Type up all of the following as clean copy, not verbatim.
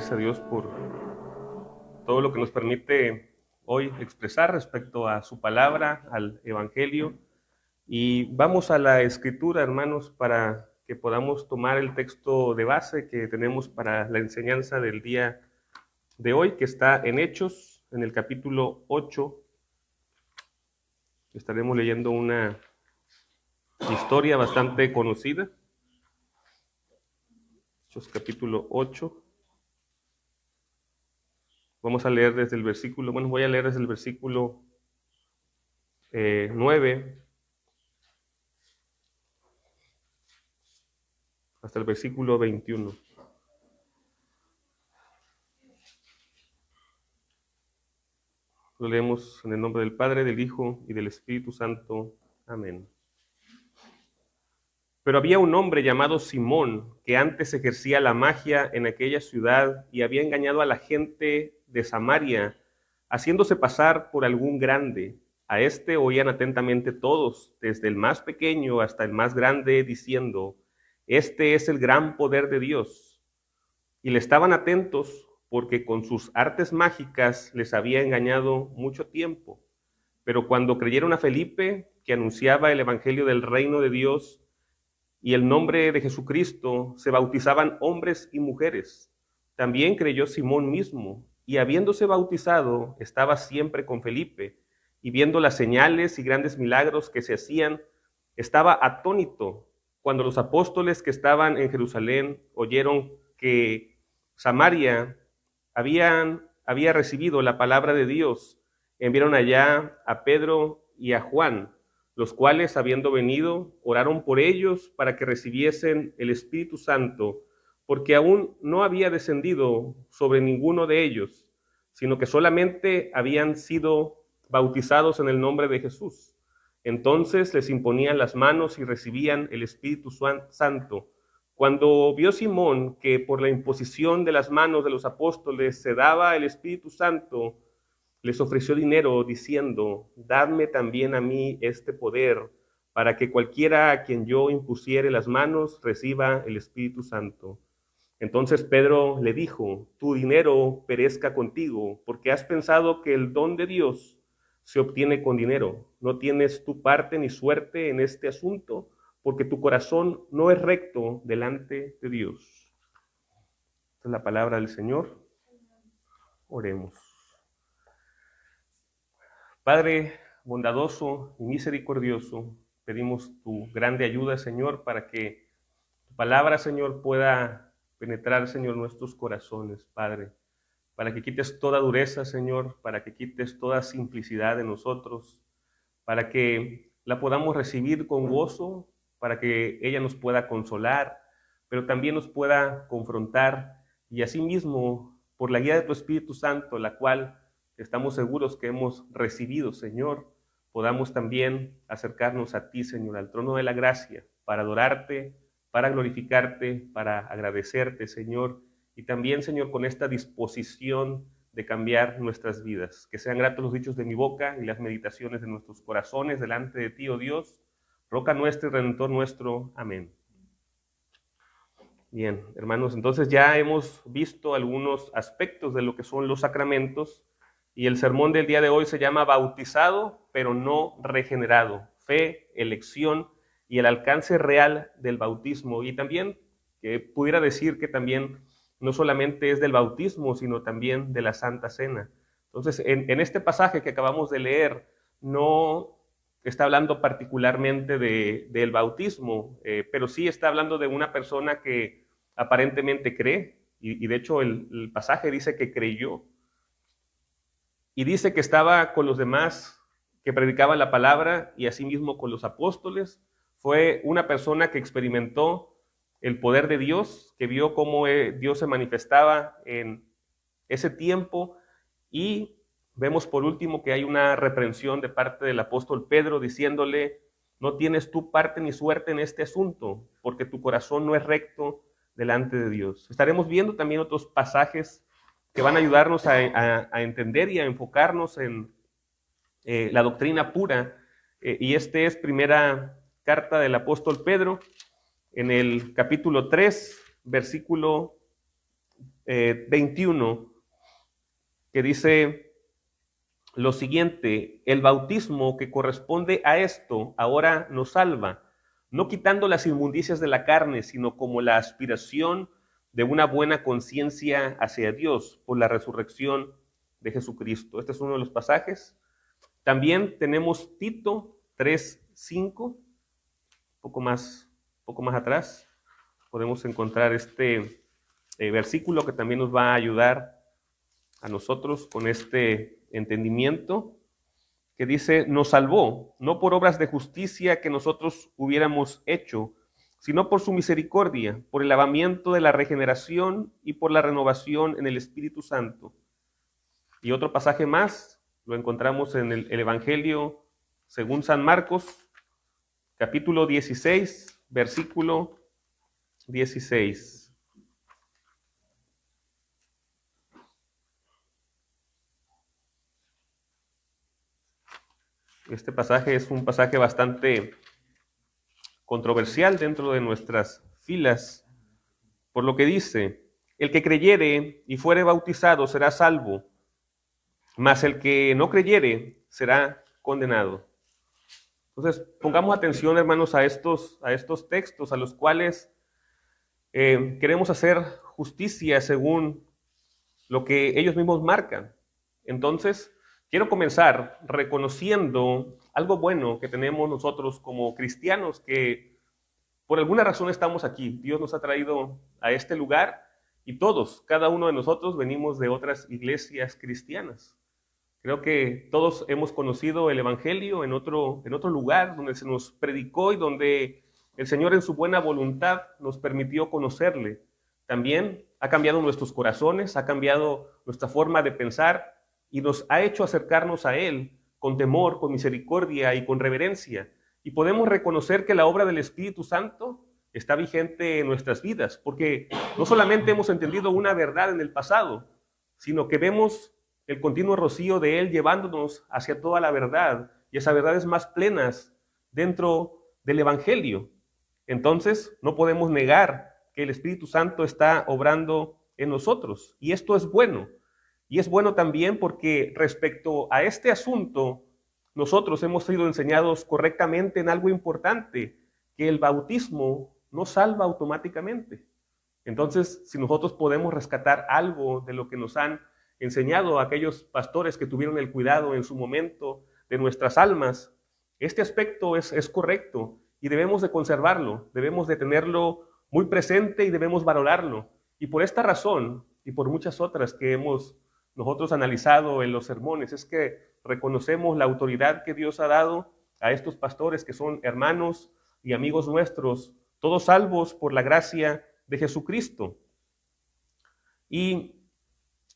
gracias a Dios por todo lo que nos permite hoy expresar respecto a su palabra, al Evangelio. Y vamos a la Escritura, hermanos, para que podamos tomar el texto de base que tenemos para la enseñanza del día de hoy, que está en Hechos, en el capítulo 8. Estaremos leyendo una historia bastante conocida. Hechos capítulo 8. Vamos a leer desde el versículo, voy a leer desde el versículo 9 hasta el versículo 21. Lo leemos en el nombre del Padre, del Hijo y del Espíritu Santo. Amén. Pero había un hombre llamado Simón, que antes ejercía la magia en aquella ciudad y había engañado a la gente de Samaria, haciéndose pasar por algún grande. A este oían atentamente todos, desde el más pequeño hasta el más grande, diciendo: este es el gran poder de Dios. Y le estaban atentos porque con sus artes mágicas les había engañado mucho tiempo. Pero cuando creyeron a Felipe, que anunciaba el evangelio del reino de Dios y el nombre de Jesucristo, se bautizaban hombres y mujeres. También creyó Simón mismo, y habiéndose bautizado, estaba siempre con Felipe, y viendo las señales y grandes milagros que se hacían, estaba atónito cuando los apóstoles que estaban en Jerusalén oyeron que Samaria había recibido la palabra de Dios. Enviaron allá a Pedro y a Juan, los cuales, habiendo venido, oraron por ellos para que recibiesen el Espíritu Santo, porque aún no había descendido sobre ninguno de ellos, sino que solamente habían sido bautizados en el nombre de Jesús. Entonces les imponían las manos y recibían el Espíritu Santo. Cuando vio Simón que por la imposición de las manos de los apóstoles se daba el Espíritu Santo, les ofreció dinero diciendo: dadme también a mí este poder, para que cualquiera a quien yo impusiere las manos reciba el Espíritu Santo. Entonces Pedro le dijo: tu dinero perezca contigo, porque has pensado que el don de Dios se obtiene con dinero. No tienes tu parte ni suerte en este asunto, porque tu corazón no es recto delante de Dios. Esta es la palabra del Señor. Oremos. Padre bondadoso y misericordioso, pedimos tu grande ayuda, Señor, para que tu palabra, Señor, pueda penetrar, Señor, nuestros corazones, Padre, para que quites toda dureza, Señor, para que quites toda simplicidad de nosotros, para que la podamos recibir con gozo, para que ella nos pueda consolar, pero también nos pueda confrontar, y asimismo, por la guía de tu Espíritu Santo, la cual estamos seguros que hemos recibido, Señor, podamos también acercarnos a ti, Señor, al trono de la gracia, para adorarte, para glorificarte, para agradecerte, Señor, y también, Señor, con esta disposición de cambiar nuestras vidas. Que sean gratos los dichos de mi boca y las meditaciones de nuestros corazones delante de ti, oh Dios, roca nuestra y redentor nuestro. Amén. Bien, hermanos, entonces ya hemos visto algunos aspectos de lo que son los sacramentos, y el sermón del día de hoy se llama Bautizado, pero no regenerado: fe, elección y el alcance real del bautismo. Y también pudiera decir que también no solamente es del bautismo, sino también de la Santa Cena. Entonces, en este pasaje que acabamos de leer, no está hablando particularmente del bautismo, pero sí está hablando de una persona que aparentemente cree, y de hecho el pasaje dice que creyó, y dice que estaba con los demás que predicaban la palabra y asimismo con los apóstoles. Fue una persona que experimentó el poder de Dios, que vio cómo Dios se manifestaba en ese tiempo, y vemos por último que hay una reprensión de parte del apóstol Pedro diciéndole: no tienes tu parte ni suerte en este asunto, porque tu corazón no es recto delante de Dios. Estaremos viendo también otros pasajes que van a ayudarnos a entender y a enfocarnos en la doctrina pura, y este es primera carta del apóstol Pedro, en el capítulo 3, versículo 21, que dice lo siguiente: el bautismo que corresponde a esto ahora nos salva, no quitando las inmundicias de la carne, sino como la aspiración de una buena conciencia hacia Dios por la resurrección de Jesucristo. Este es uno de los pasajes. También tenemos Tito 3:5, poco más atrás. Podemos encontrar este versículo que también nos va a ayudar a nosotros con este entendimiento, que dice: nos salvó, no por obras de justicia que nosotros hubiéramos hecho, sino por su misericordia, por el lavamiento de la regeneración y por la renovación en el Espíritu Santo. Y otro pasaje más lo encontramos en el Evangelio según San Marcos, capítulo 16, versículo 16. Este pasaje es un pasaje bastante controversial dentro de nuestras filas, por lo que dice: el que creyere y fuere bautizado será salvo, mas el que no creyere será condenado. Entonces, pongamos atención, hermanos, a estos textos a los cuales queremos hacer justicia según lo que ellos mismos marcan. Entonces, quiero comenzar reconociendo algo bueno que tenemos nosotros como cristianos, que por alguna razón estamos aquí. Dios nos ha traído a este lugar y todos, cada uno de nosotros, venimos de otras iglesias cristianas. Creo que todos hemos conocido el Evangelio en otro lugar donde se nos predicó y donde el Señor en su buena voluntad nos permitió conocerle. También ha cambiado nuestros corazones, ha cambiado nuestra forma de pensar y nos ha hecho acercarnos a Él con temor, con misericordia y con reverencia. Y podemos reconocer que la obra del Espíritu Santo está vigente en nuestras vidas, porque no solamente hemos entendido una verdad en el pasado, sino que vemos el continuo rocío de Él llevándonos hacia toda la verdad, y esas verdades más plenas dentro del Evangelio. Entonces, no podemos negar que el Espíritu Santo está obrando en nosotros, y esto es bueno. Y es bueno también porque respecto a este asunto, nosotros hemos sido enseñados correctamente en algo importante, que el bautismo no salva automáticamente. Entonces, si nosotros podemos rescatar algo de lo que nos han enseñado a aquellos pastores que tuvieron el cuidado en su momento de nuestras almas, este aspecto es correcto y debemos de conservarlo, debemos de tenerlo muy presente y debemos valorarlo. Y por esta razón y por muchas otras que hemos nosotros analizado en los sermones, es que reconocemos la autoridad que Dios ha dado a estos pastores que son hermanos y amigos nuestros, todos salvos por la gracia de Jesucristo. Y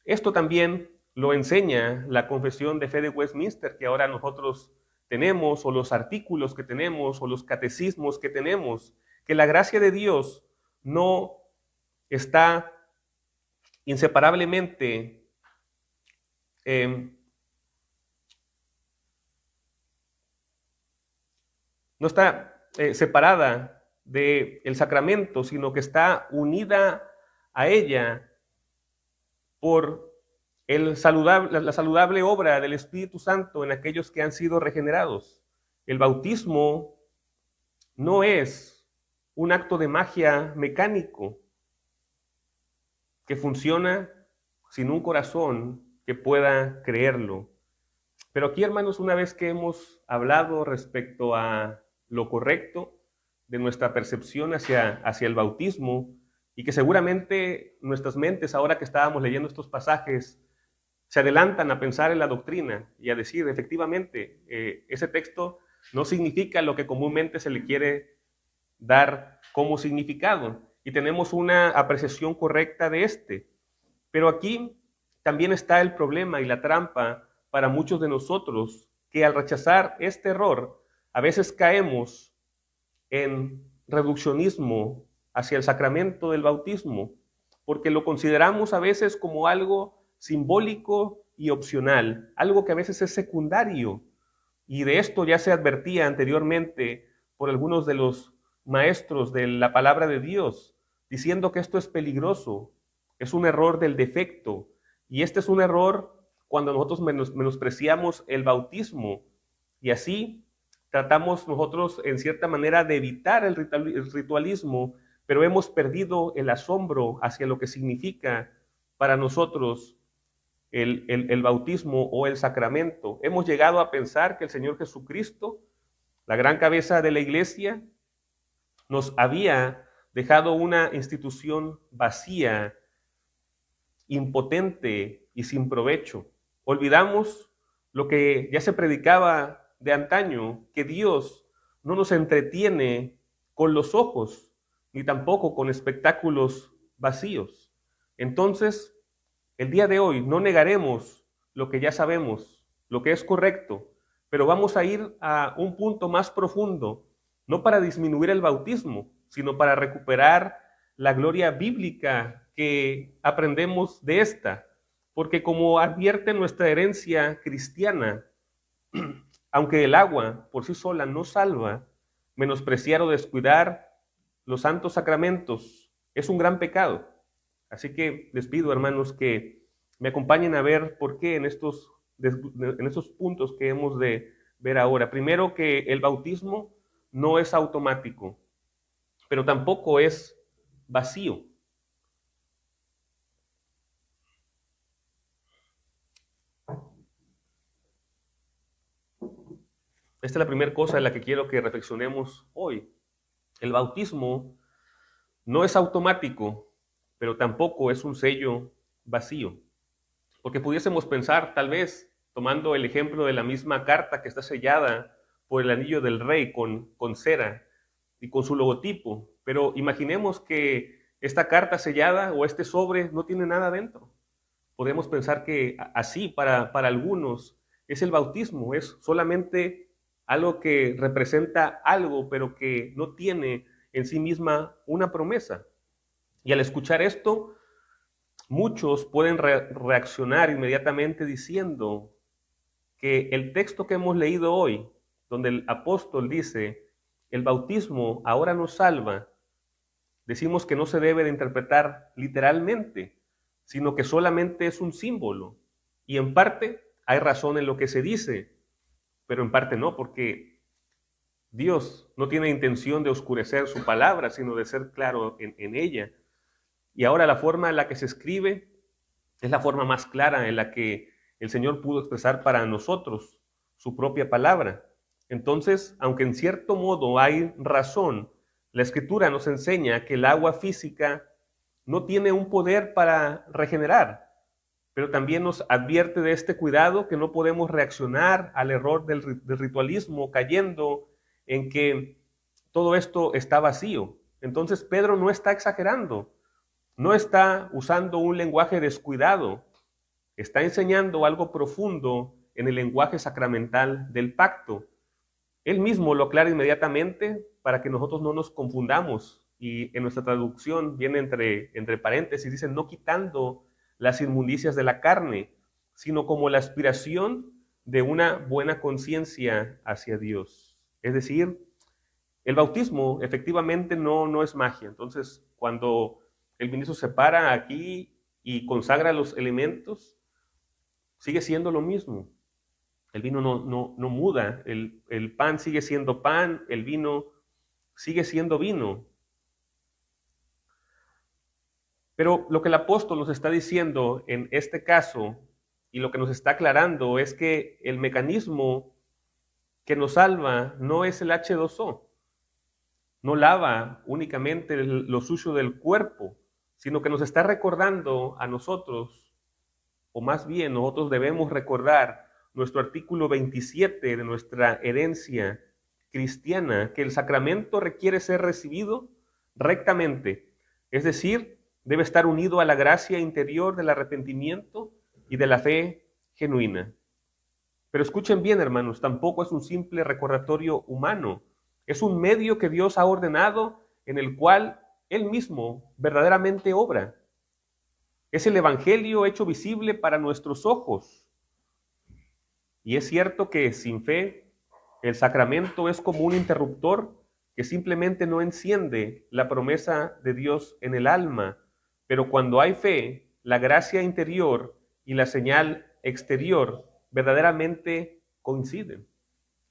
esto también lo enseña la Confesión de Fe de Westminster, que ahora nosotros tenemos, o los artículos que tenemos, o los catecismos que tenemos, que la gracia de Dios no está inseparablemente no está separada del sacramento, sino que está unida a ella por la saludable obra del Espíritu Santo en aquellos que han sido regenerados. El bautismo no es un acto de magia mecánico que funciona sin un corazón que pueda creerlo. Pero aquí, hermanos, una vez que hemos hablado respecto a lo correcto de nuestra percepción hacia el bautismo, y que seguramente nuestras mentes, ahora que estábamos leyendo estos pasajes, se adelantan a pensar en la doctrina y a decir, efectivamente, ese texto no significa lo que comúnmente se le quiere dar como significado, y tenemos una apreciación correcta de este. Pero aquí también está el problema y la trampa para muchos de nosotros, que al rechazar este error, a veces caemos en reduccionismo hacia el sacramento del bautismo, porque lo consideramos a veces como algo simbólico y opcional, algo que a veces es secundario. Y de esto ya se advertía anteriormente por algunos de los maestros de la palabra de Dios, diciendo que esto es peligroso, es un error del defecto. Y este es un error cuando nosotros menospreciamos el bautismo y así tratamos nosotros en cierta manera de evitar el ritualismo, pero hemos perdido el asombro hacia lo que significa para nosotros el bautismo o el sacramento. Hemos llegado a pensar que el Señor Jesucristo, la gran cabeza de la iglesia, nos había dejado una institución vacía, impotente y sin provecho. Olvidamos lo que ya se predicaba de antaño, que Dios no nos entretiene con los ojos, ni tampoco con espectáculos vacíos. Entonces, el día de hoy no negaremos lo que ya sabemos, lo que es correcto, pero vamos a ir a un punto más profundo, no para disminuir el bautismo, sino para recuperar la gloria bíblica que aprendemos de esta. Porque como advierte nuestra herencia cristiana, aunque el agua por sí sola no salva, menospreciar o descuidar los santos sacramentos es un gran pecado. Así que les pido, hermanos, que me acompañen a ver por qué en estos puntos que hemos de ver ahora. Primero, que el bautismo no es automático, pero tampoco es vacío. Esta es la primera cosa en la que quiero que reflexionemos hoy. El bautismo no es automático, pero tampoco es un sello vacío. Porque pudiésemos pensar, tal vez, tomando el ejemplo de la misma carta que está sellada por el anillo del rey con cera y con su logotipo, pero imaginemos que esta carta sellada o este sobre no tiene nada dentro. Podemos pensar que así para algunos es el bautismo, es solamente algo que representa algo, pero que no tiene en sí misma una promesa. Y al escuchar esto, muchos pueden reaccionar inmediatamente diciendo que el texto que hemos leído hoy, donde el apóstol dice, el bautismo ahora nos salva, decimos que no se debe de interpretar literalmente, sino que solamente es un símbolo. Y en parte hay razón en lo que se dice, pero en parte no, porque Dios no tiene intención de oscurecer su palabra, sino de ser claro en ella. Y ahora la forma en la que se escribe es la forma más clara en la que el Señor pudo expresar para nosotros su propia palabra. Entonces, aunque en cierto modo hay razón, la Escritura nos enseña que el agua física no tiene un poder para regenerar, pero también nos advierte de este cuidado, que no podemos reaccionar al error del ritualismo cayendo en que todo esto está vacío. Entonces Pedro no está exagerando, no está usando un lenguaje descuidado, está enseñando algo profundo en el lenguaje sacramental del pacto. Él mismo lo aclara inmediatamente para que nosotros no nos confundamos. Y en nuestra traducción viene entre paréntesis, dice, no quitando las inmundicias de la carne, sino como la aspiración de una buena conciencia hacia Dios. Es decir, el bautismo efectivamente no es magia. Entonces, cuando el ministro se para aquí y consagra los elementos, sigue siendo lo mismo. El vino no muda, el pan sigue siendo pan, el vino sigue siendo vino. Pero lo que el apóstol nos está diciendo en este caso y lo que nos está aclarando es que el mecanismo que nos salva no es el H2O, no lava únicamente lo sucio del cuerpo, sino que nos está recordando a nosotros, o más bien nosotros debemos recordar nuestro artículo 27 de nuestra herencia cristiana, que el sacramento requiere ser recibido rectamente, es decir, debe estar unido a la gracia interior del arrepentimiento y de la fe genuina. Pero escuchen bien, hermanos, tampoco es un simple recordatorio humano, es un medio que Dios ha ordenado en el cual Él mismo verdaderamente obra. Es el Evangelio hecho visible para nuestros ojos. Y es cierto que sin fe, el sacramento es como un interruptor que simplemente no enciende la promesa de Dios en el alma, Pero cuando hay fe, la gracia interior y la señal exterior verdaderamente coinciden.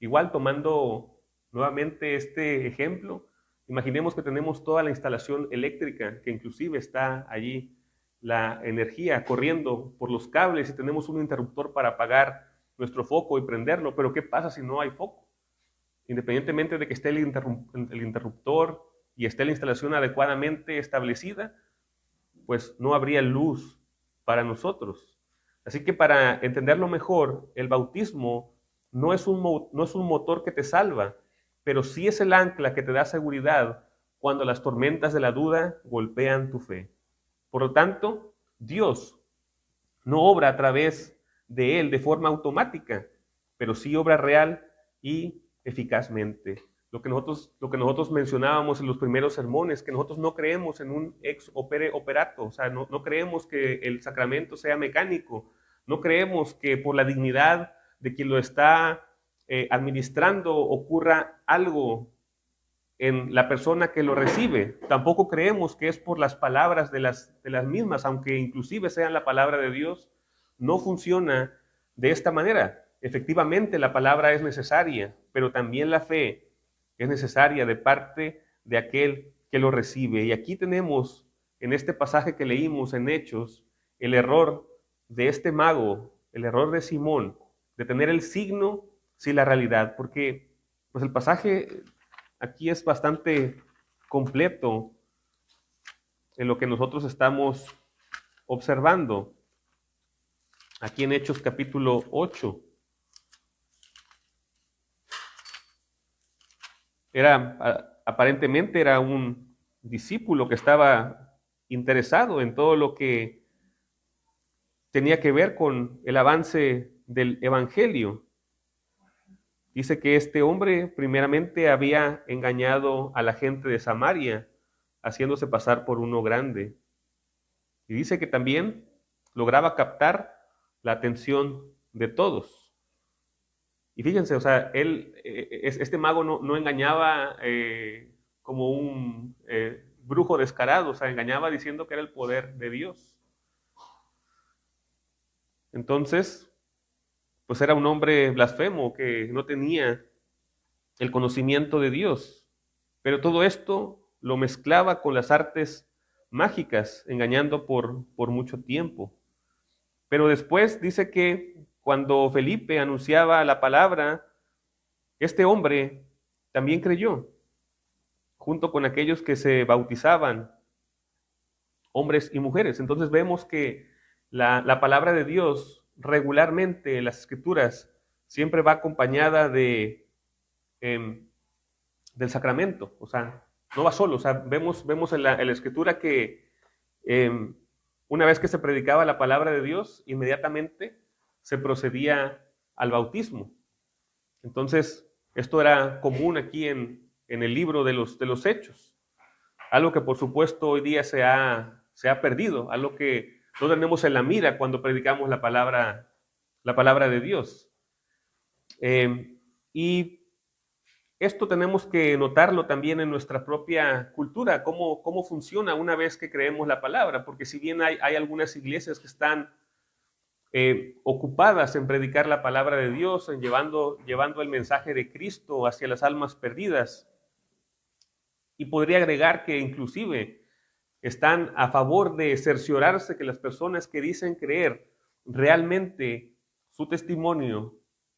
Igual tomando nuevamente este ejemplo, imaginemos que tenemos toda la instalación eléctrica, que inclusive está allí la energía corriendo por los cables y tenemos un interruptor para apagar nuestro foco y prenderlo, pero ¿qué pasa si no hay foco? Independientemente de que esté el interruptor y esté la instalación adecuadamente establecida, pues no habría luz para nosotros. Así que para entenderlo mejor, el bautismo no es un motor que te salva, pero sí es el ancla que te da seguridad cuando las tormentas de la duda golpean tu fe. Por lo tanto, Dios no obra a través de él de forma automática, pero sí obra real y eficazmente. Lo que nosotros mencionábamos en los primeros sermones, que nosotros no creemos en un ex opere operato, o sea, no creemos que el sacramento sea mecánico, no creemos que por la dignidad de quien lo está administrando ocurra algo en la persona que lo recibe. Tampoco creemos que es por las palabras de las mismas, aunque inclusive sean la palabra de Dios, no funciona de esta manera. Efectivamente, la palabra es necesaria, pero también la fe es necesaria de parte de aquel que lo recibe. Y aquí tenemos, en este pasaje que leímos en Hechos, el error de este mago, el error de Simón, de tener el signo sin la realidad, porque pues el pasaje aquí es bastante completo en lo que nosotros estamos observando. Aquí en Hechos capítulo 8. Aparentemente era un discípulo que estaba interesado en todo lo que tenía que ver con el avance del evangelio. Dice que este hombre primeramente había engañado a la gente de Samaria, haciéndose pasar por uno grande. Y dice que también lograba captar la atención de todos. Y fíjense, o sea, este mago no engañaba como un brujo descarado, o sea, engañaba diciendo que era el poder de Dios. Entonces, pues era un hombre blasfemo que no tenía el conocimiento de Dios. Pero todo esto lo mezclaba con las artes mágicas, engañando por mucho tiempo. Pero después dice que cuando Felipe anunciaba la palabra, este hombre también creyó, junto con aquellos que se bautizaban, hombres y mujeres. Entonces vemos que la palabra de Dios regularmente en las Escrituras siempre va acompañada del sacramento, o sea, no va solo, o sea, vemos en la Escritura que una vez que se predicaba la palabra de Dios, inmediatamente se procedía al bautismo. Entonces, esto era común aquí en el libro de los Hechos. Algo que por supuesto hoy día se ha perdido, algo que no tenemos en la mira cuando predicamos la palabra de Dios. Y esto tenemos que notarlo también en nuestra propia cultura, cómo funciona una vez que creemos la palabra, porque si bien hay algunas iglesias que están ocupadas en predicar la palabra de Dios, en llevando el mensaje de Cristo hacia las almas perdidas, y podría agregar que inclusive están a favor de cerciorarse que las personas que dicen creer realmente su testimonio,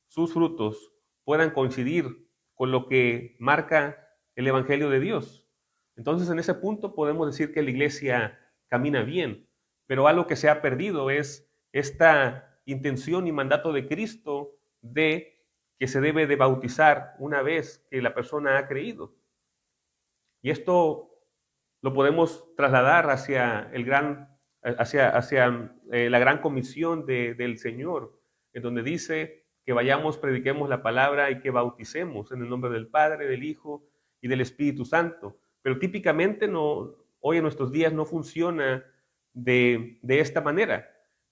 sus frutos, puedan coincidir con lo que marca el Evangelio de Dios. Entonces, en ese punto podemos decir que la iglesia camina bien, pero algo que se ha perdido es esta intención y mandato de Cristo de que se debe de bautizar una vez que la persona ha creído. Y esto lo podemos trasladar hacia la gran comisión del Señor, en donde dice que vayamos, prediquemos la palabra y que bauticemos en el nombre del Padre, del Hijo y del Espíritu Santo. Pero típicamente hoy en nuestros días no funciona de esta manera.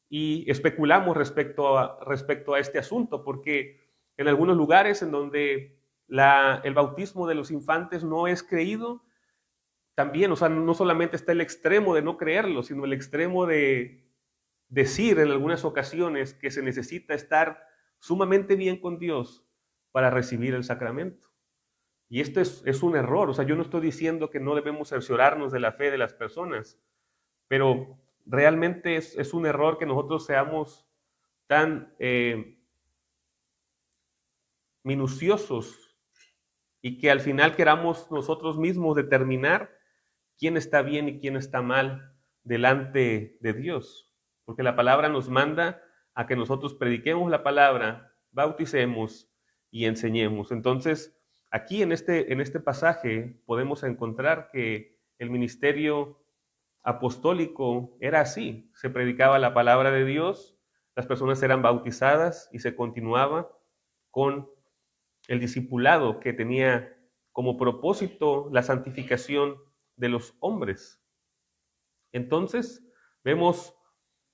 Y especulamos respecto a este asunto, porque en algunos lugares en donde el bautismo de los infantes no es creído, también, o sea, no solamente está el extremo de no creerlo, sino el extremo de decir en algunas ocasiones que se necesita estar sumamente bien con Dios para recibir el sacramento. Y esto es un error, o sea, yo no estoy diciendo que no debemos cerciorarnos de la fe de las personas, pero realmente es un error que nosotros seamos tan minuciosos y que al final queramos nosotros mismos determinar quién está bien y quién está mal delante de Dios. Porque la palabra nos manda a que nosotros prediquemos la palabra, bauticemos y enseñemos. Entonces, aquí en este pasaje podemos encontrar que el ministerio apostólico era así. Se predicaba la palabra de Dios, las personas eran bautizadas y se continuaba con el discipulado que tenía como propósito la santificación de los hombres. Entonces, vemos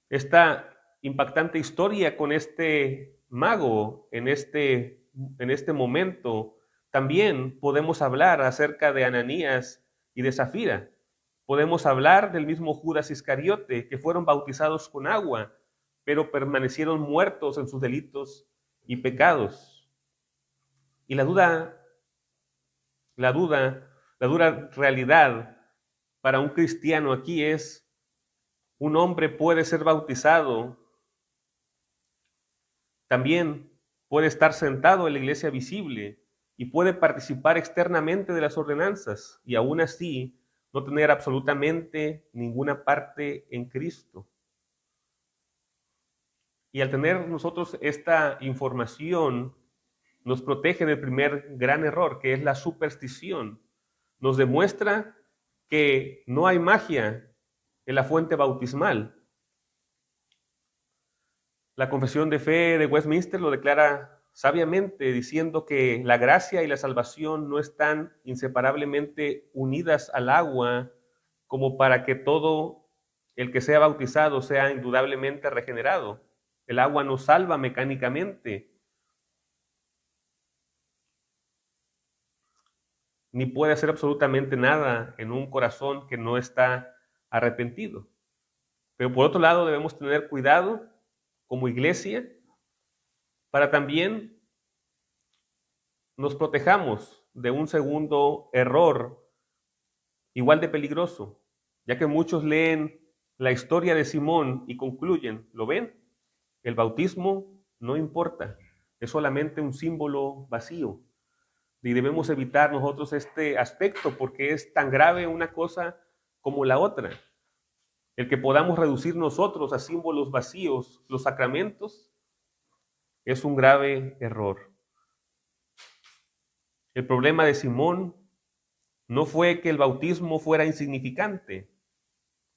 esta impactante historia con este mago en este momento. También podemos hablar acerca de Ananías y de Zafira. Podemos hablar del mismo Judas Iscariote, que fueron bautizados con agua, pero permanecieron muertos en sus delitos y pecados. Y la duda, la dura realidad para un cristiano aquí es: un hombre puede ser bautizado, también puede estar sentado en la iglesia visible y puede participar externamente de las ordenanzas y aún así no tener absolutamente ninguna parte en Cristo. Y al tener nosotros esta información, nos protege del primer gran error, que es la superstición. Nos demuestra que no hay magia en la fuente bautismal. La Confesión de Fe de Westminster lo declara sabiamente, diciendo que la gracia y la salvación no están inseparablemente unidas al agua como para que todo el que sea bautizado sea indudablemente regenerado. El agua no salva mecánicamente, ni puede hacer absolutamente nada en un corazón que no está arrepentido. Pero por otro lado debemos tener cuidado como iglesia para también nos protejamos de un segundo error igual de peligroso, ya que muchos leen la historia de Simón y concluyen: ¿lo ven? El bautismo no importa, es solamente un símbolo vacío. Y debemos evitar nosotros este aspecto porque es tan grave una cosa como la otra. El que podamos reducir nosotros a símbolos vacíos los sacramentos es un grave error. El problema de Simón no fue que el bautismo fuera insignificante.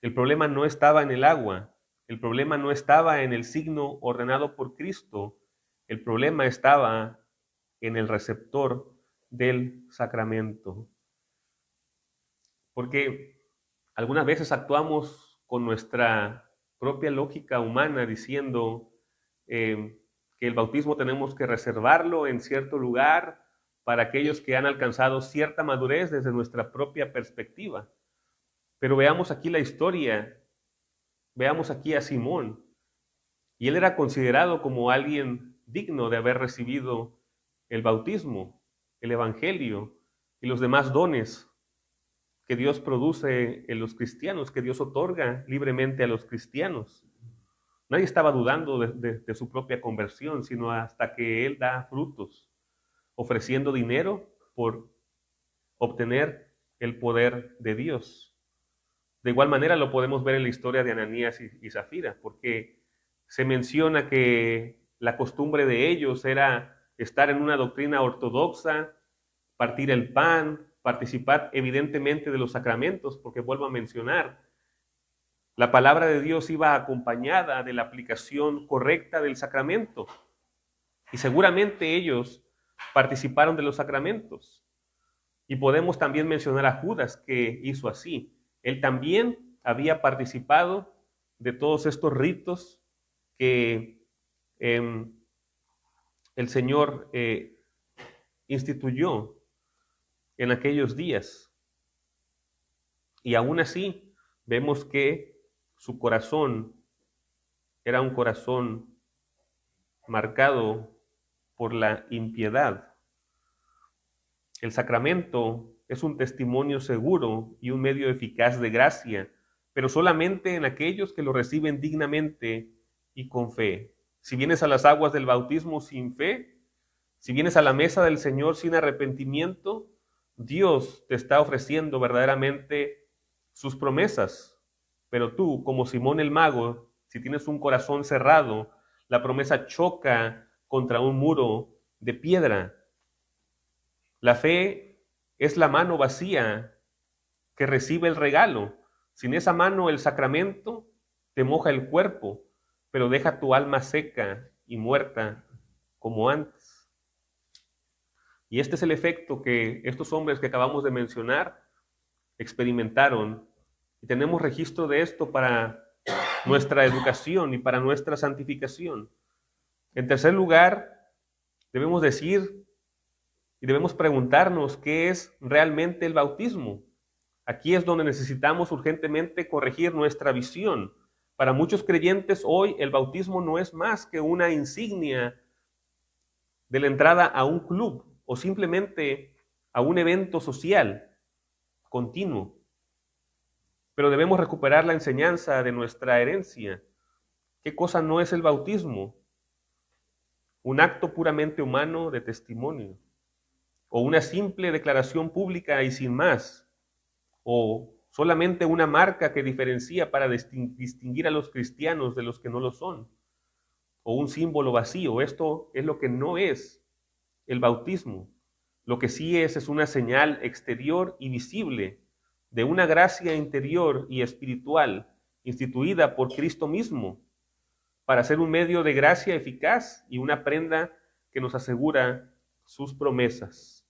El problema no estaba en el agua. El problema no estaba en el signo ordenado por Cristo. El problema estaba en el receptor del sacramento. Porque algunas veces actuamos con nuestra propia lógica humana diciendo que el bautismo tenemos que reservarlo en cierto lugar para aquellos que han alcanzado cierta madurez desde nuestra propia perspectiva. Pero veamos aquí la historia, veamos aquí a Simón, y él era considerado como alguien digno de haber recibido el bautismo, el evangelio y los demás dones que Dios produce en los cristianos, que Dios otorga libremente a los cristianos. Nadie estaba dudando de su propia conversión, sino hasta que él da frutos, ofreciendo dinero por obtener el poder de Dios. De igual manera lo podemos ver en la historia de Ananías y Zafira, porque se menciona que la costumbre de ellos era estar en una doctrina ortodoxa, partir el pan, participar evidentemente de los sacramentos, porque vuelvo a mencionar, la palabra de Dios iba acompañada de la aplicación correcta del sacramento. Y seguramente ellos participaron de los sacramentos. Y podemos también mencionar a Judas, que hizo así. Él también había participado de todos estos ritos que el Señor instituyó en aquellos días. Y aún así, vemos que su corazón era un corazón marcado por la impiedad. El sacramento es un testimonio seguro y un medio eficaz de gracia, pero solamente en aquellos que lo reciben dignamente y con fe. Si vienes a las aguas del bautismo sin fe, si vienes a la mesa del Señor sin arrepentimiento, Dios te está ofreciendo verdaderamente sus promesas. Pero tú, como Simón el Mago, si tienes un corazón cerrado, la promesa choca contra un muro de piedra. La fe es la mano vacía que recibe el regalo. Sin esa mano el sacramento te moja el cuerpo, pero deja tu alma seca y muerta como antes. Y este es el efecto que estos hombres que acabamos de mencionar experimentaron. Y tenemos registro de esto para nuestra educación y para nuestra santificación. En tercer lugar, debemos decir y debemos preguntarnos qué es realmente el bautismo. Aquí es donde necesitamos urgentemente corregir nuestra visión. Para muchos creyentes hoy el bautismo no es más que una insignia de la entrada a un club o simplemente a un evento social continuo. Pero debemos recuperar la enseñanza de nuestra herencia. ¿Qué cosa no es el bautismo? Un acto puramente humano de testimonio, o una simple declaración pública y sin más, o solamente una marca que diferencia para distinguir a los cristianos de los que no lo son, o un símbolo vacío. Esto es lo que no es el bautismo. Lo que sí es una señal exterior y visible de una gracia interior y espiritual instituida por Cristo mismo para ser un medio de gracia eficaz y una prenda que nos asegura sus promesas.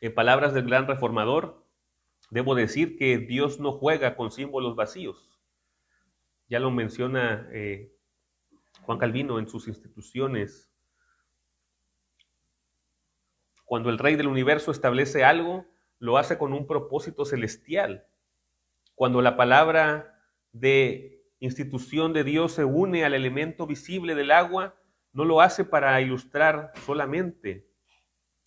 En palabras del gran reformador, debo decir que Dios no juega con símbolos vacíos. Ya lo menciona Juan Calvino en sus instituciones. Cuando el Rey del Universo establece algo, lo hace con un propósito celestial. Cuando la palabra de institución de Dios se une al elemento visible del agua, no lo hace para ilustrar solamente,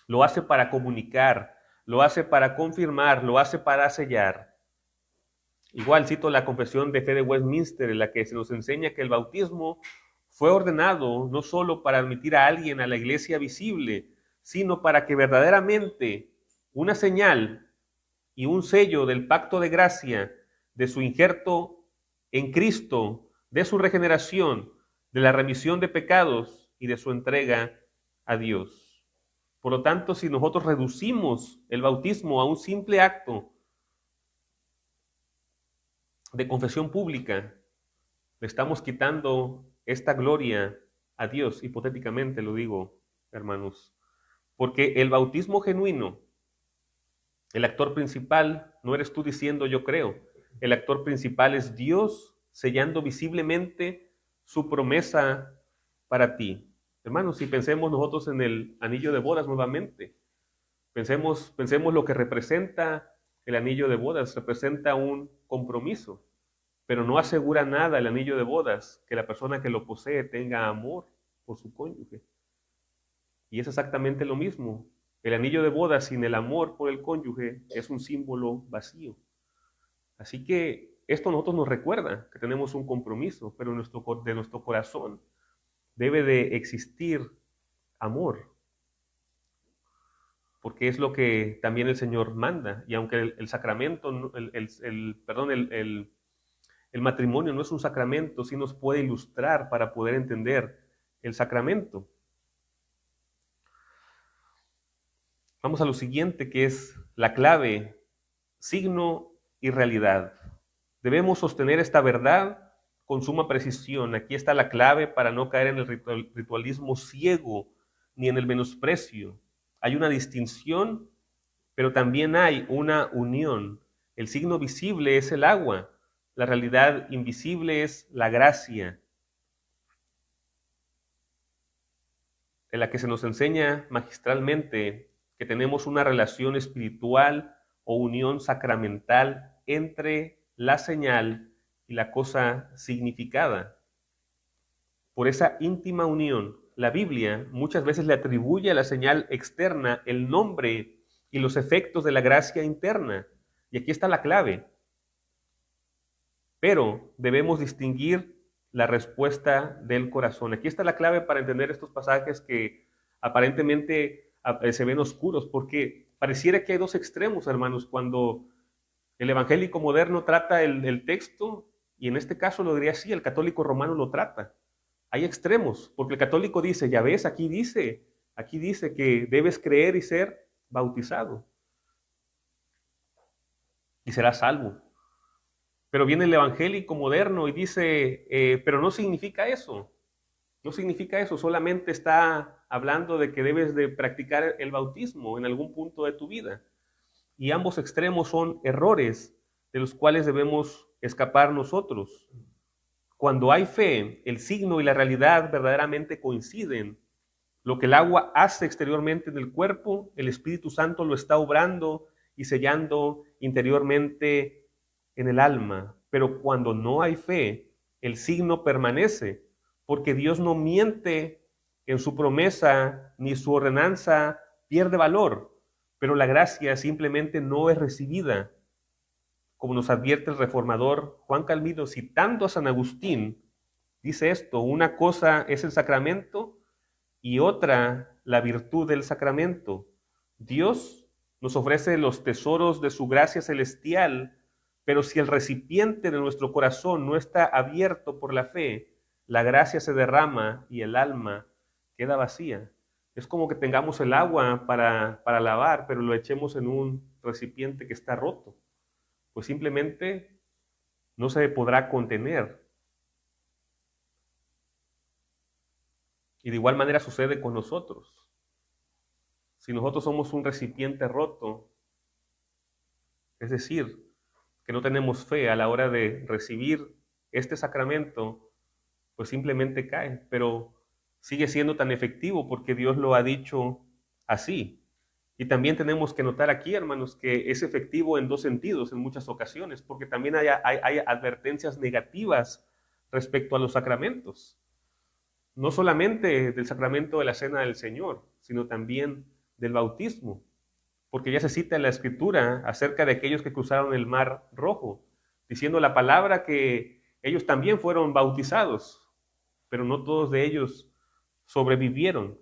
lo hace para comunicar, lo hace para confirmar, lo hace para sellar. Igual cito la Confesión de Fe de Westminster, en la que se nos enseña que el bautismo fue ordenado no solo para admitir a alguien a la iglesia visible, sino para que verdaderamente una señal y un sello del pacto de gracia, de su injerto en Cristo, de su regeneración, de la remisión de pecados y de su entrega a Dios. Por lo tanto, si nosotros reducimos el bautismo a un simple acto de confesión pública, le estamos quitando esta gloria a Dios, hipotéticamente lo digo, hermanos, porque el bautismo genuino, el actor principal no eres tú diciendo yo creo, el actor principal es Dios sellando visiblemente su promesa para ti. Hermanos, si pensemos nosotros en el anillo de bodas nuevamente, pensemos lo que representa el anillo de bodas, representa un compromiso, pero no asegura nada el anillo de bodas que la persona que lo posee tenga amor por su cónyuge. Y es exactamente lo mismo. El anillo de bodas sin el amor por el cónyuge es un símbolo vacío. Así que esto a nosotros nos recuerda que tenemos un compromiso, pero de nuestro corazón debe de existir amor, porque es lo que también el Señor manda. Y aunque el sacramento, el matrimonio no es un sacramento, sí nos puede ilustrar para poder entender el sacramento. Vamos a lo siguiente, que es la clave, signo y realidad. Debemos sostener esta verdad con suma precisión. Aquí está la clave para no caer en el ritualismo ciego ni en el menosprecio. Hay una distinción, pero también hay una unión. El signo visible es el agua, la realidad invisible es la gracia. en la que se nos enseña magistralmente que tenemos una relación espiritual o unión sacramental entre la señal y la cosa significada. Por esa íntima unión, la Biblia muchas veces le atribuye a la señal externa el nombre y los efectos de la gracia interna. Y aquí está la clave. Pero debemos distinguir la respuesta del corazón. Aquí está la clave para entender estos pasajes que aparentemente se ven oscuros, porque pareciera que hay dos extremos, hermanos, cuando el evangélico moderno trata el texto, y en este caso lo diría así, el católico romano lo trata. Hay extremos, porque el católico dice, ya ves, aquí dice que debes creer y ser bautizado, y serás salvo. Pero viene el evangélico moderno y dice, pero no significa eso. No significa eso, solamente está hablando de que debes de practicar el bautismo en algún punto de tu vida. Y ambos extremos son errores de los cuales debemos escapar nosotros. Cuando hay fe, el signo y la realidad verdaderamente coinciden. Lo que el agua hace exteriormente en el cuerpo, el Espíritu Santo lo está obrando y sellando interiormente en el alma. Pero cuando no hay fe, el signo permanece, porque Dios no miente en su promesa, ni su ordenanza pierde valor, pero la gracia simplemente no es recibida. Como nos advierte el reformador Juan Calvino, citando a San Agustín, dice esto: una cosa es el sacramento y otra la virtud del sacramento. Dios nos ofrece los tesoros de su gracia celestial, pero si el recipiente de nuestro corazón no está abierto por la fe, la gracia se derrama y el alma queda vacía. Es como que tengamos el agua para lavar, pero lo echemos en un recipiente que está roto. Pues simplemente no se podrá contener. Y de igual manera sucede con nosotros. Si nosotros somos un recipiente roto, es decir, que no tenemos fe a la hora de recibir este sacramento, pues simplemente cae, pero sigue siendo tan efectivo porque Dios lo ha dicho así. Y también tenemos que notar aquí, hermanos, que es efectivo en dos sentidos en muchas ocasiones, porque también hay advertencias negativas respecto a los sacramentos. No solamente del sacramento de la Cena del Señor, sino también del bautismo, porque ya se cita en la Escritura acerca de aquellos que cruzaron el Mar Rojo, diciendo la palabra que ellos también fueron bautizados, pero no todos de ellos sobrevivieron.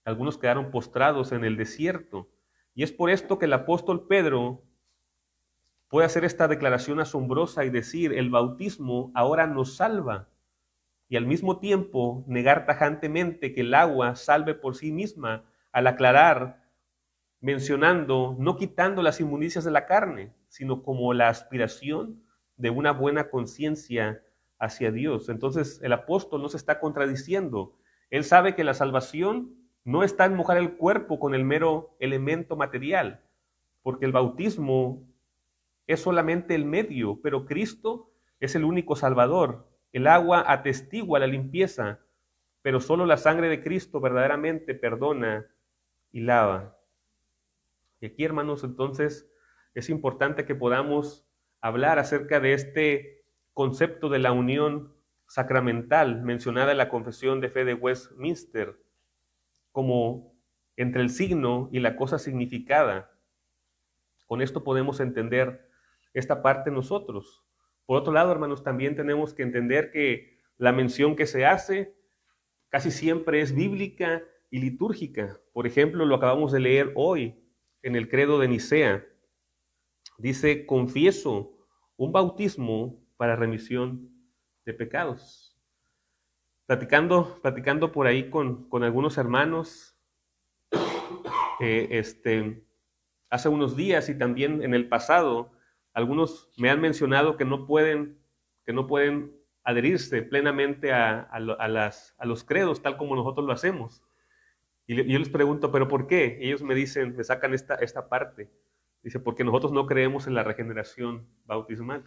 Algunos quedaron postrados en el desierto. Y es por esto que el apóstol Pedro puede hacer esta declaración asombrosa y decir, el bautismo ahora nos salva. Y al mismo tiempo negar tajantemente que el agua salve por sí misma, al aclarar, mencionando, no quitando las inmundicias de la carne, sino como la aspiración de una buena conciencia hacia Dios. Entonces el apóstol no se está contradiciendo. Él sabe que la salvación no está en mojar el cuerpo con el mero elemento material, porque el bautismo es solamente el medio, pero Cristo es el único Salvador. El agua atestigua la limpieza, pero solo la sangre de Cristo verdaderamente perdona y lava. Y aquí, hermanos, entonces es importante que podamos hablar acerca de este concepto de la unión sacramental mencionada en la Confesión de Fe de Westminster, como entre el signo y la cosa significada. Con esto podemos entender esta parte nosotros. Por otro lado, hermanos, también tenemos que entender que la mención que se hace casi siempre es bíblica y litúrgica. Por ejemplo, lo acabamos de leer hoy en el credo de Nicea. Dice, confieso un bautismo para remisión de pecados. Platicando por ahí con algunos hermanos, hace unos días y también en el pasado, algunos me han mencionado que no pueden adherirse plenamente a los credos tal como nosotros lo hacemos. Y yo les pregunto, ¿pero por qué? Y ellos me dicen, me sacan esta parte. Dice, porque nosotros no creemos en la regeneración bautismal.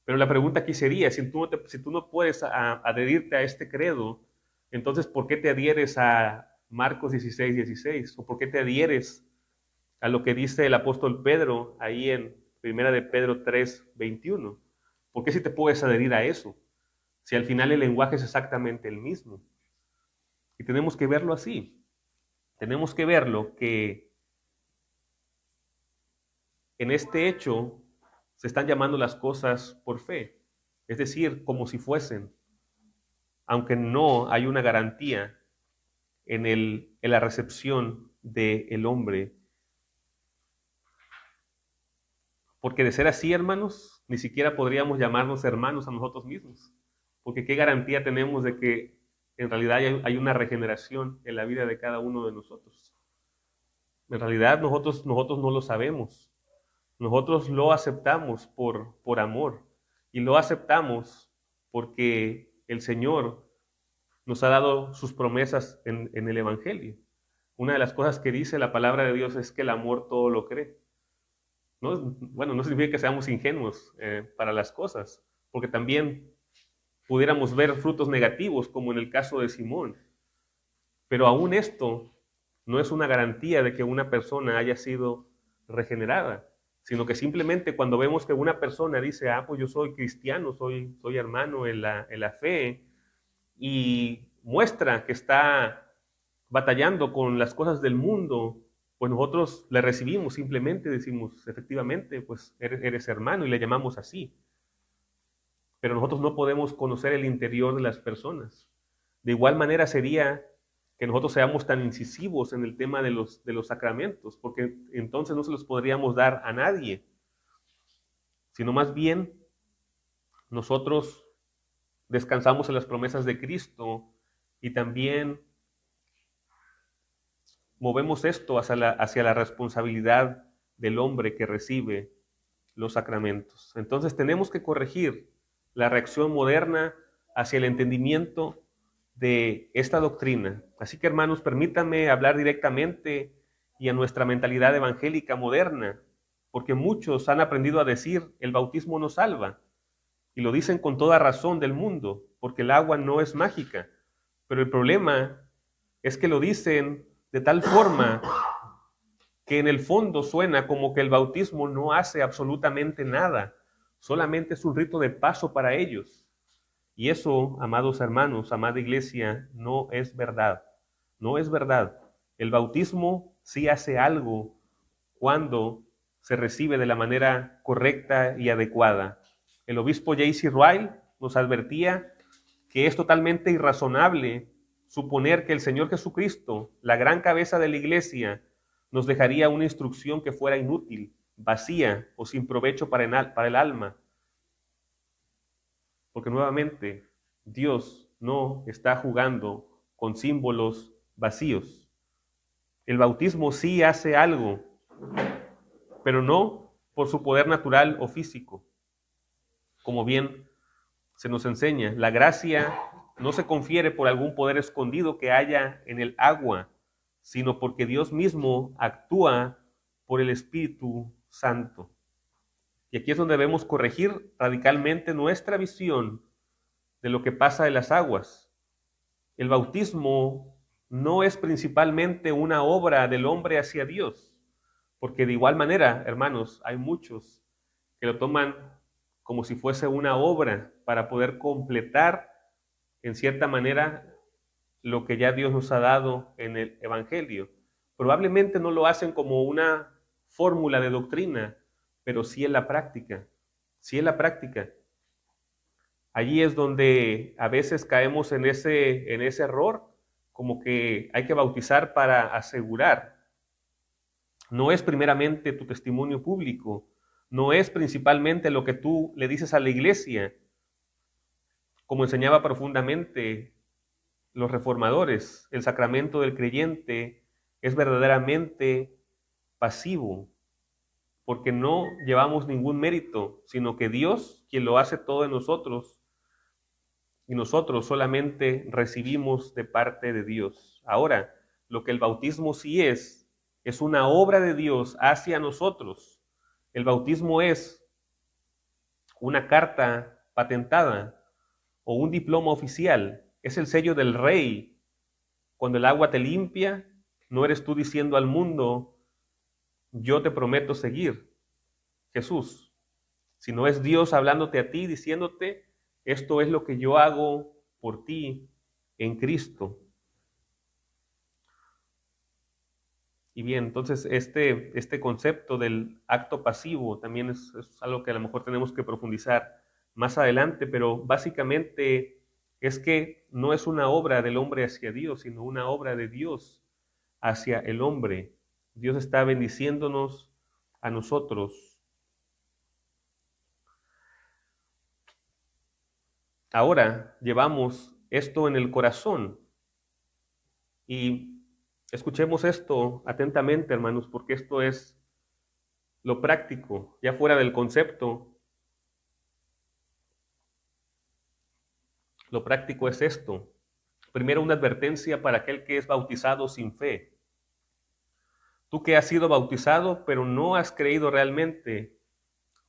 Pero la pregunta aquí sería, si tú no puedes adherirte a este credo, Entonces, ¿por qué te adhieres a Marcos 16:16? ¿O por qué te adhieres a lo que dice el apóstol Pedro ahí en Primera de Pedro 3:21? ¿Por qué si te puedes adherir a eso? Si al final el lenguaje es exactamente el mismo. Y tenemos que verlo así. Tenemos que verlo que en este hecho se están llamando las cosas por fe. Es decir, como si fuesen, aunque no hay una garantía en la recepción del hombre. Porque de ser así, hermanos, ni siquiera podríamos llamarnos hermanos a nosotros mismos. Porque qué garantía tenemos de que en realidad hay una regeneración en la vida de cada uno de nosotros. En realidad nosotros no lo sabemos. Nosotros lo aceptamos por amor. Y lo aceptamos porque el Señor nos ha dado sus promesas en el Evangelio. Una de las cosas que dice la palabra de Dios es que el amor todo lo cree. ¿No? Bueno, no significa que seamos ingenuos para las cosas, porque también pudiéramos ver frutos negativos, como en el caso de Simón. Pero aún esto no es una garantía de que una persona haya sido regenerada, sino que simplemente cuando vemos que una persona dice, pues yo soy cristiano, soy hermano en la fe, y muestra que está batallando con las cosas del mundo, pues nosotros le recibimos, simplemente decimos, efectivamente, pues eres hermano y le llamamos así. Pero nosotros no podemos conocer el interior de las personas. De igual manera sería que nosotros seamos tan incisivos en el tema de los sacramentos, porque entonces no se los podríamos dar a nadie, sino más bien nosotros descansamos en las promesas de Cristo y también movemos esto hacia la responsabilidad del hombre que recibe los sacramentos. Entonces tenemos que corregir la reacción moderna hacia el entendimiento de esta doctrina. Así que, hermanos, permítanme hablar directamente y a nuestra mentalidad evangélica moderna, porque muchos han aprendido a decir el bautismo no salva, y lo dicen con toda razón del mundo, porque el agua no es mágica. Pero el problema es que lo dicen de tal forma que en el fondo suena como que el bautismo no hace absolutamente nada, solamente es un rito de paso para ellos. Y eso, amados hermanos, amada iglesia, no es verdad. No es verdad. El bautismo sí hace algo cuando se recibe de la manera correcta y adecuada. El obispo J.C. Ryle nos advertía que es totalmente irrazonable suponer que el Señor Jesucristo, la gran cabeza de la iglesia, nos dejaría una instrucción que fuera inútil, vacía o sin provecho para el alma. Porque nuevamente, Dios no está jugando con símbolos vacíos. El bautismo sí hace algo, pero no por su poder natural o físico. Como bien se nos enseña, la gracia no se confiere por algún poder escondido que haya en el agua, sino porque Dios mismo actúa por el Espíritu Santo. Y aquí es donde debemos corregir radicalmente nuestra visión de lo que pasa en las aguas. El bautismo no es principalmente una obra del hombre hacia Dios, porque de igual manera, hermanos, hay muchos que lo toman como si fuese una obra para poder completar en cierta manera lo que ya Dios nos ha dado en el Evangelio. Probablemente no lo hacen como una fórmula de doctrina, pero sí en la práctica. Sí en la práctica. Allí es donde a veces caemos en ese error, como que hay que bautizar para asegurar. No es primeramente tu testimonio público, no es principalmente lo que tú le dices a la iglesia, como enseñaba profundamente los reformadores. El sacramento del creyente es verdaderamente pasivo, porque no llevamos ningún mérito, sino que Dios, quien lo hace todo en nosotros, y nosotros solamente recibimos de parte de Dios. Ahora, lo que el bautismo sí es una obra de Dios hacia nosotros. El bautismo es una carta patentada o un diploma oficial. Es el sello del Rey. Cuando el agua te limpia, no eres tú diciendo al mundo, yo te prometo seguir, Jesús, sino es Dios hablándote a ti, diciéndote, esto es lo que yo hago por ti en Cristo. Y bien, entonces este concepto del acto pasivo también es algo que a lo mejor tenemos que profundizar más adelante, pero básicamente es que no es una obra del hombre hacia Dios, sino una obra de Dios hacia el hombre. Dios está bendiciéndonos a nosotros. Ahora llevamos esto en el corazón y escuchemos esto atentamente, hermanos, porque esto es lo práctico, ya fuera del concepto. Lo práctico es esto. Primero, una advertencia para aquel que es bautizado sin fe. Tú que has sido bautizado, pero no has creído realmente,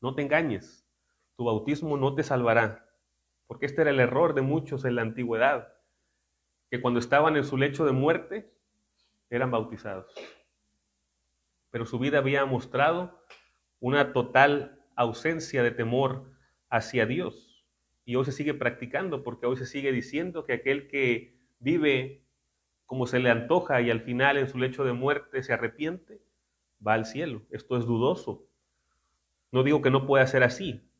no te engañes. Tu bautismo no te salvará, porque este era el error de muchos en la antigüedad, que cuando estaban en su lecho de muerte, eran bautizados. Pero su vida había mostrado una total ausencia de temor hacia Dios. Y hoy se sigue practicando, porque hoy se sigue diciendo que aquel que vive como se le antoja y al final en su lecho de muerte se arrepiente, va al cielo. Esto es dudoso. No digo que no pueda ser así,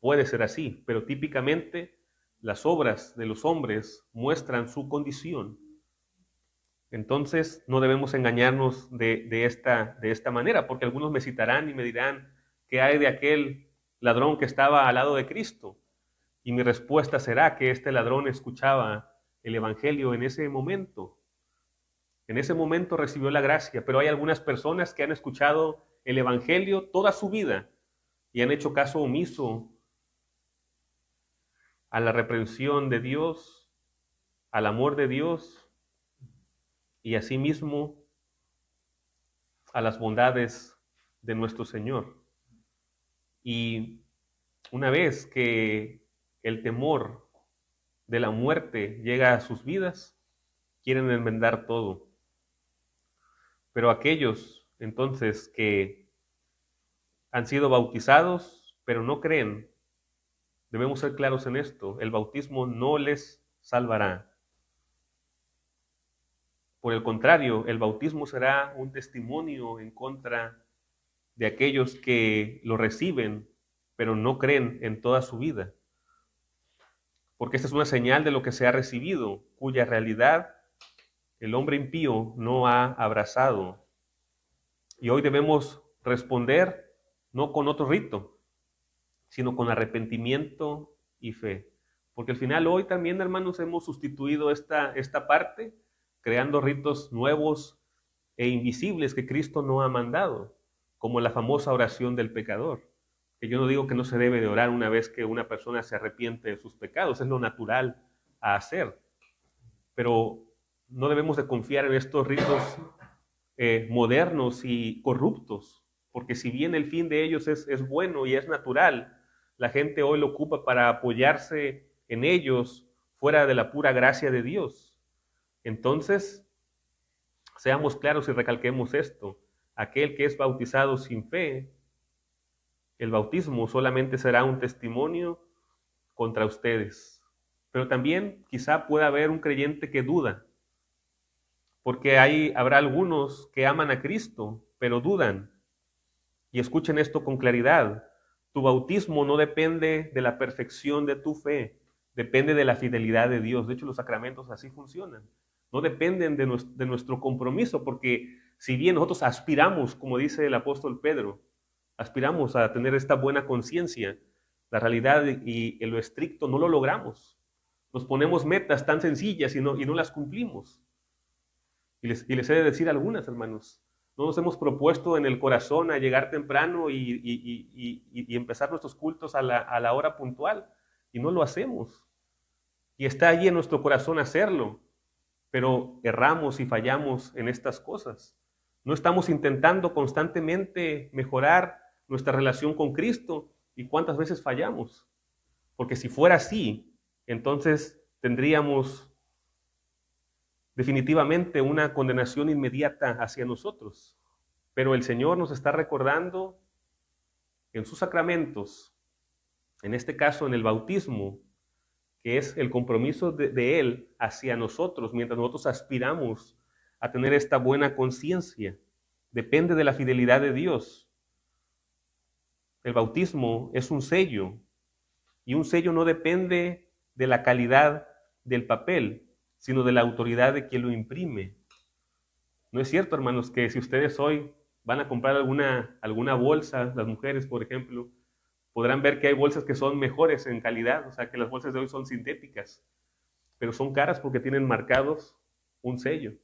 puede ser así, pero típicamente las obras de los hombres muestran su condición. Entonces no debemos engañarnos de esta manera, porque algunos me citarán y me dirán, ¿qué hay de aquel ladrón que estaba al lado de Cristo? Y mi respuesta será que este ladrón escuchaba el Evangelio en ese momento. En ese momento recibió la gracia, pero hay algunas personas que han escuchado el Evangelio toda su vida y han hecho caso omiso a la reprensión de Dios, al amor de Dios y asimismo a las bondades de nuestro Señor. Y una vez que el temor de la muerte llega a sus vidas, quieren enmendar todo. Pero aquellos entonces que han sido bautizados, pero no creen, debemos ser claros en esto, el bautismo no les salvará. Por el contrario, el bautismo será un testimonio en contra de aquellos que lo reciben, pero no creen en toda su vida. Porque esta es una señal de lo que se ha recibido, cuya realidad el hombre impío no ha abrazado. Y hoy debemos responder no con otro rito, sino con arrepentimiento y fe. Porque al final hoy también, hermanos, hemos sustituido esta parte creando ritos nuevos e invisibles que Cristo no ha mandado, como la famosa oración del pecador. Que yo no digo que no se debe de orar una vez que una persona se arrepiente de sus pecados, es lo natural a hacer. Pero no debemos de confiar en estos ritos modernos y corruptos, porque si bien el fin de ellos es bueno y es natural, la gente hoy lo ocupa para apoyarse en ellos fuera de la pura gracia de Dios. Entonces, seamos claros y recalquemos esto. Aquel que es bautizado sin fe, el bautismo solamente será un testimonio contra ustedes. Pero también quizá pueda haber un creyente que duda, porque habrá algunos que aman a Cristo, pero dudan. Y escuchen esto con claridad. Tu bautismo no depende de la perfección de tu fe, depende de la fidelidad de Dios. De hecho, los sacramentos así funcionan. No dependen de nuestro compromiso, porque si bien nosotros aspiramos, como dice el apóstol Pedro, aspiramos a tener esta buena conciencia, la realidad y en lo estricto no lo logramos. Nos ponemos metas tan sencillas y no las cumplimos. Y les he de decir algunas, hermanos. No nos hemos propuesto en el corazón a llegar temprano y empezar nuestros cultos a la hora puntual. Y no lo hacemos. Y está allí en nuestro corazón hacerlo. Pero erramos y fallamos en estas cosas. No estamos intentando constantemente mejorar nuestra relación con Cristo. ¿Y cuántas veces fallamos? Porque si fuera así, entonces tendríamos definitivamente una condenación inmediata hacia nosotros. Pero el Señor nos está recordando en sus sacramentos, en este caso en el bautismo, que es el compromiso de Él hacia nosotros, mientras nosotros aspiramos a tener esta buena conciencia. Depende de la fidelidad de Dios. El bautismo es un sello, y un sello no depende de la calidad del papel, sino de la autoridad de quien lo imprime. No es cierto, hermanos, que si ustedes hoy van a comprar alguna bolsa, las mujeres, por ejemplo, podrán ver que hay bolsas que son mejores en calidad, o sea, que las bolsas de hoy son sintéticas, pero son caras porque tienen marcados un sello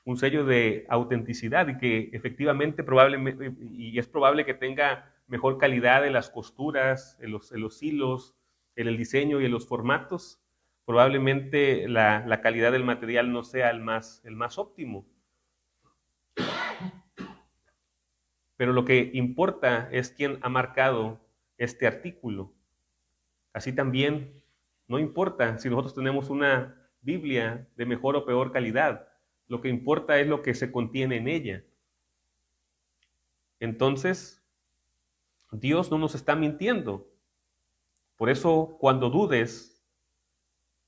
de autenticidad y que efectivamente probablemente, y es probable que tenga mejor calidad en las costuras, en los hilos, en el diseño y en los formatos. Probablemente la calidad del material no sea el más óptimo. Pero lo que importa es quién ha marcado este artículo. Así también no importa si nosotros tenemos una Biblia de mejor o peor calidad. Lo que importa es lo que se contiene en ella. Entonces, Dios no nos está mintiendo. Por eso, cuando dudes,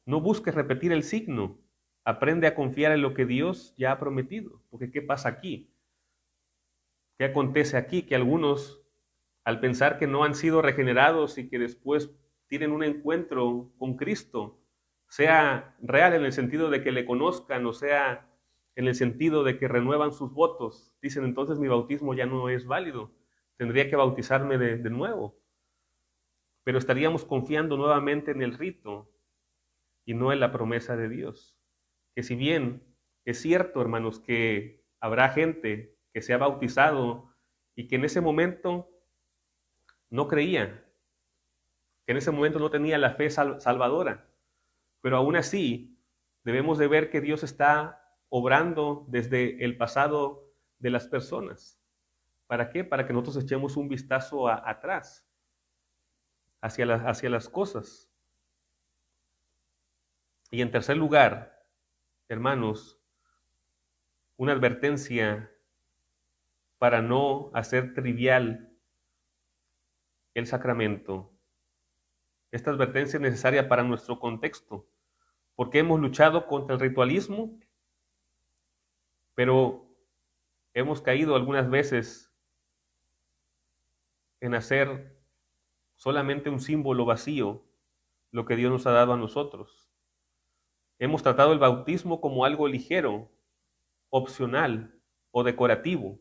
no busques repetir el signo. Aprende a confiar en lo que Dios ya ha prometido. Porque ¿qué pasa aquí? ¿Qué acontece aquí? Que algunos, al pensar que no han sido regenerados y que después tienen un encuentro con Cristo, sea real en el sentido de que le conozcan o sea en el sentido de que renuevan sus votos, dicen entonces mi bautismo ya no es válido, tendría que bautizarme de nuevo. Pero estaríamos confiando nuevamente en el rito y no en la promesa de Dios. Que si bien es cierto, hermanos, que habrá gente que se ha bautizado y que en ese momento no creía, que en ese momento no tenía la fe salvadora, pero aún así debemos de ver que Dios está obrando desde el pasado de las personas. ¿Para qué? Para que nosotros echemos un vistazo atrás, hacia las cosas. Y en tercer lugar, hermanos, una advertencia para no hacer trivial el sacramento. Esta advertencia es necesaria para nuestro contexto, porque hemos luchado contra el ritualismo, pero hemos caído algunas veces en hacer solamente un símbolo vacío lo que Dios nos ha dado a nosotros. Hemos tratado el bautismo como algo ligero, opcional o decorativo,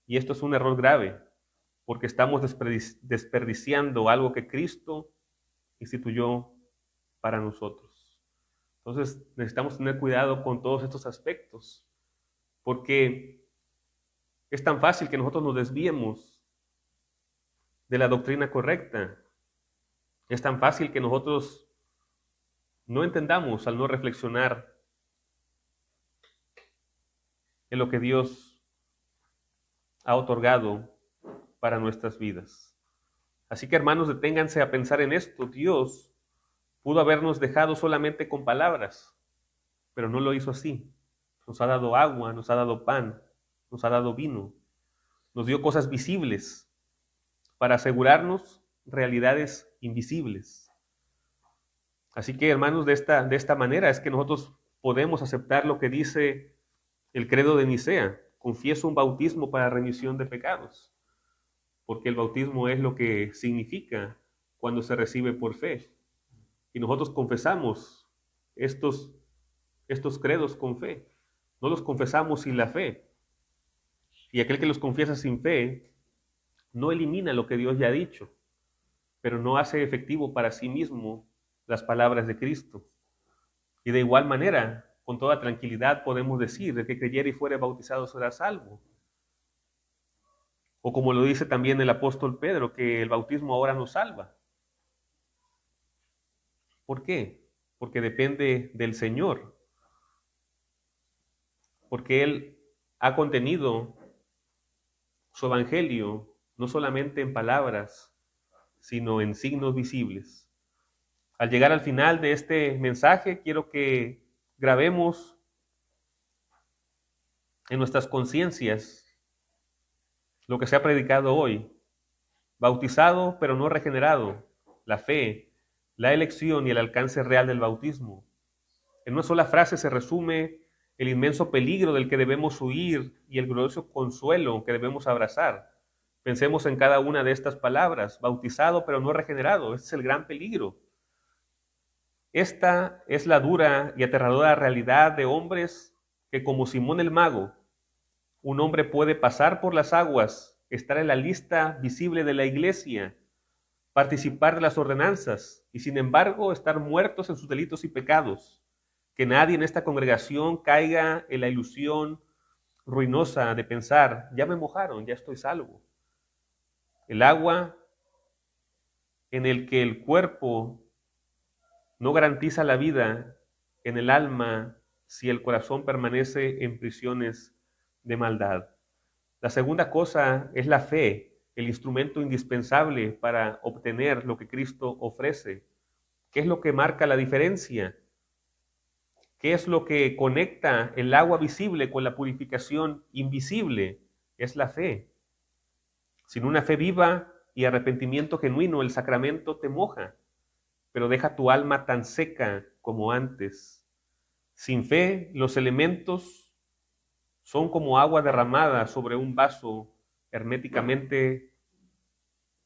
y esto es un error grave, porque estamos desperdiciando algo que Cristo instituyó para nosotros. Entonces necesitamos tener cuidado con todos estos aspectos, porque es tan fácil que nosotros nos desviemos de la doctrina correcta. Es tan fácil que nosotros no entendamos al no reflexionar en lo que Dios ha otorgado para nuestras vidas. Así que, hermanos, deténganse a pensar en esto. Dios pudo habernos dejado solamente con palabras, pero no lo hizo así. Nos ha dado agua, nos ha dado pan, nos ha dado vino, nos dio cosas visibles para asegurarnos realidades invisibles. Así que, hermanos, de esta manera es que nosotros podemos aceptar lo que dice el credo de Nicea. Confieso un bautismo para remisión de pecados, porque el bautismo es lo que significa cuando se recibe por fe. Y nosotros confesamos estos credos con fe. No los confesamos sin la fe. Y aquel que los confiesa sin fe no elimina lo que Dios ya ha dicho, pero no hace efectivo para sí mismo las palabras de Cristo. Y de igual manera, con toda tranquilidad podemos decir, el que creyere y fuere bautizado será salvo. O como lo dice también el apóstol Pedro, que el bautismo ahora nos salva. ¿Por qué? Porque depende del Señor. Porque Él ha contenido su evangelio no solamente en palabras, sino en signos visibles. Al llegar al final de este mensaje, quiero que grabemos en nuestras conciencias lo que se ha predicado hoy: bautizado pero no regenerado, la fe, la elección y el alcance real del bautismo. En una sola frase se resume el inmenso peligro del que debemos huir y el glorioso consuelo que debemos abrazar. Pensemos en cada una de estas palabras: bautizado pero no regenerado. Ese es el gran peligro. Esta es la dura y aterradora realidad de hombres que, como Simón el Mago, un hombre puede pasar por las aguas, estar en la lista visible de la iglesia, participar de las ordenanzas y sin embargo estar muertos en sus delitos y pecados. Que nadie en esta congregación caiga en la ilusión ruinosa de pensar: ya me mojaron, ya estoy salvo. El agua en el que el cuerpo no garantiza la vida en el alma si el corazón permanece en prisiones de maldad. La segunda cosa es la fe, el instrumento indispensable para obtener lo que Cristo ofrece. ¿Qué es lo que marca la diferencia? ¿Qué es lo que conecta el agua visible con la purificación invisible? Es la fe. Sin una fe viva y arrepentimiento genuino, el sacramento te moja, pero deja tu alma tan seca como antes. Sin fe, los elementos son como agua derramada sobre un vaso herméticamente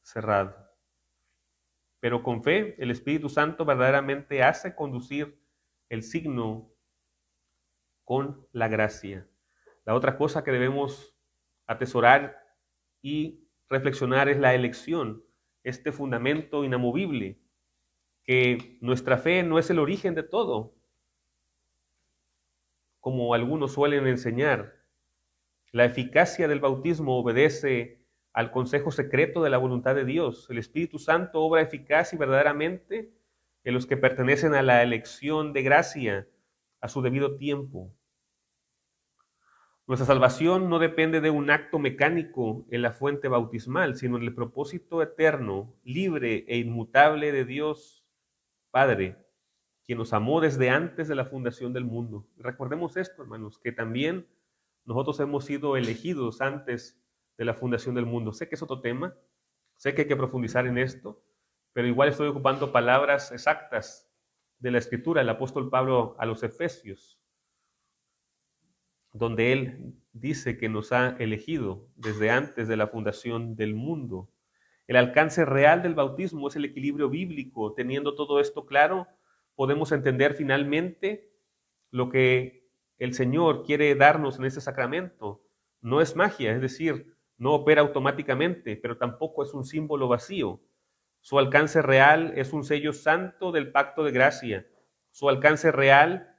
cerrado. Pero con fe, el Espíritu Santo verdaderamente hace conducir el signo con la gracia. La otra cosa que debemos atesorar y reflexionar es la elección, este fundamento inamovible, que nuestra fe no es el origen de todo, como algunos suelen enseñar. La eficacia del bautismo obedece al consejo secreto de la voluntad de Dios. El Espíritu Santo obra eficaz y verdaderamente en los que pertenecen a la elección de gracia a su debido tiempo. Nuestra salvación no depende de un acto mecánico en la fuente bautismal, sino en el propósito eterno, libre e inmutable de Dios Padre, quien nos amó desde antes de la fundación del mundo. Recordemos esto, hermanos, que también nosotros hemos sido elegidos antes de la fundación del mundo. Sé que es otro tema, sé que hay que profundizar en esto, pero igual estoy ocupando palabras exactas de la Escritura, el apóstol Pablo a los Efesios, donde él dice que nos ha elegido desde antes de la fundación del mundo. El alcance real del bautismo es el equilibrio bíblico. Teniendo todo esto claro, podemos entender finalmente lo que el Señor quiere darnos en este sacramento. No es magia, es decir, no opera automáticamente, pero tampoco es un símbolo vacío. Su alcance real es un sello santo del pacto de gracia. Su alcance real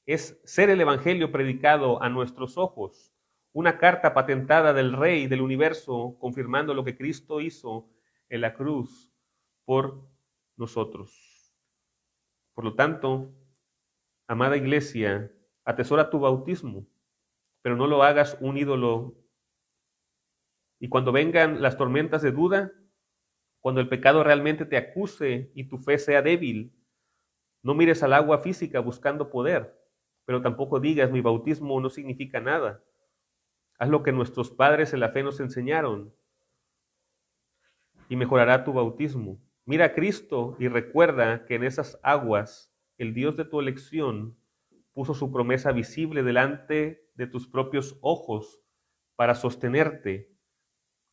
es ser el evangelio predicado a nuestros ojos, una carta patentada del Rey del universo confirmando lo que Cristo hizo en la cruz por nosotros. Por lo tanto, amada iglesia, atesora tu bautismo, pero no lo hagas un ídolo. Y cuando vengan las tormentas de duda, cuando el pecado realmente te acuse y tu fe sea débil, no mires al agua física buscando poder, pero tampoco digas: mi bautismo no significa nada. Haz lo que nuestros padres en la fe nos enseñaron y mejorará tu bautismo. Mira a Cristo y recuerda que en esas aguas el Dios de tu elección puso su promesa visible delante de tus propios ojos para sostenerte.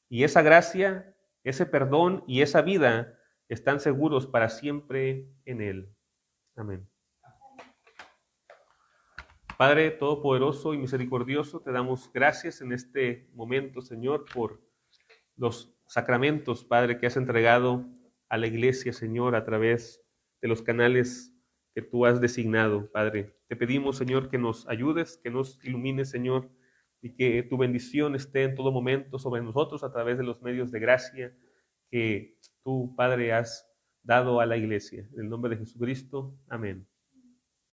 Y esa gracia, ese perdón y esa vida están seguros para siempre en Él. Amén. Padre todopoderoso y misericordioso, te damos gracias en este momento, Señor, por los sacramentos, Padre, que has entregado a la iglesia, Señor, a través de los canales que tú has designado, Padre. Te pedimos, Señor, que nos ayudes, que nos ilumines, Señor, y que tu bendición esté en todo momento sobre nosotros a través de los medios de gracia que tú, Padre, has dado a la iglesia. En el nombre de Jesucristo, amén.